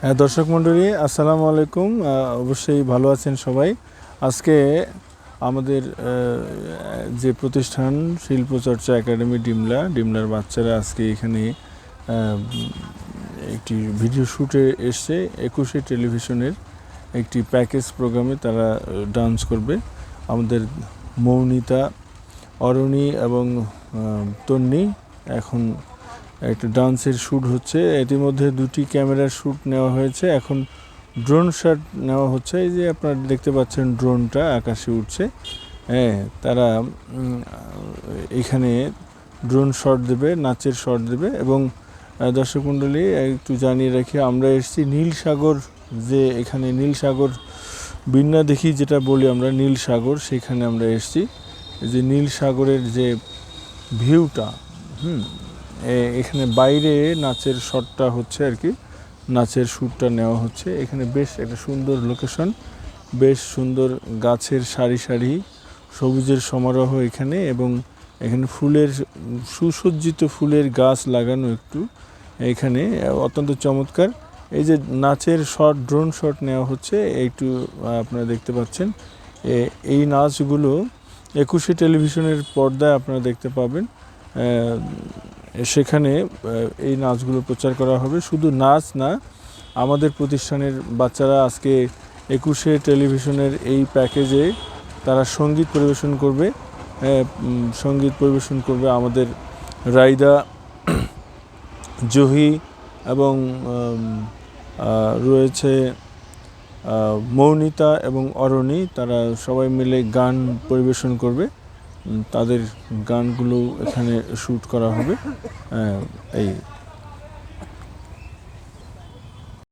হ্যাঁ, দর্শক মণ্ডলী আসসালামু আলাইকুম। অবশ্যই ভালো আছেন সবাই। আজকে আমাদের যে প্রতিষ্ঠান শিল্পচর্চা একাডেমি ডিমলার বাচ্চারা আজকে এখানে একটি ভিডিও শ্যুটে এসছে। 21শে টেলিভিশনের একটি প্যাকেজ প্রোগ্রামে তারা ডান্স করবে। আমাদের মৌনিতা, অরণি এবং তন্নি এখন একটা ডান্সের শ্যুট হচ্ছে। ইতিমধ্যে দুটি ক্যামেরার শ্যুট নেওয়া হয়েছে, এখন ড্রোন শট নেওয়া হচ্ছে। এই যে আপনারা দেখতে পাচ্ছেন ড্রোনটা আকাশে উঠছে। হ্যাঁ, তারা এখানে ড্রোন শট দেবে, নাচের শট দেবে। এবং দর্শক মণ্ডলী একটু জানিয়ে রাখি, আমরা এসেছি নীলসাগর, যে এখানে নীলসাগর বিন্যা দেখি যেটা বলি আমরা নীলসাগর, সেখানে আমরা এসেছি। যে নীলসাগরের যে ভিউটা, এখানে বাইরে নাচের শটটা হচ্ছে আর কি, নাচের শ্যুটটা নেওয়া হচ্ছে। এখানে বেশ একটা সুন্দর লোকেশন, বেশ সুন্দর গাছের সারি সারি, সবুজের সমারোহ এখানে, এবং এখানে ফুলের সুসজ্জিত ফুলের গাছ লাগানো একটু এখানে, অত্যন্ত চমৎকার। এই যে নাচের শট, ড্রোন শট নেওয়া হচ্ছে, একটু আপনারা দেখতে পাচ্ছেন। এই নাচগুলো 21শে টেলিভিশনের পর্দায় আপনারা দেখতে পাবেন। সেখানে এই নাচগুলো প্রচার করা হবে। শুধু নাচ না, আমাদের প্রতিষ্ঠানের বাচ্চারা আজকে 21শে টেলিভিশনের এই প্যাকেজে তারা সঙ্গীত পরিবেশন করবে। সঙ্গীত পরিবেশন করবে আমাদের রাইদা, জহি এবং রয়েছে মৌনিতা এবং অরণি। তারা সবাই মিলে গান পরিবেশন করবে। তাদের গানগুলো এখানে শ্যুট করা হবে। এই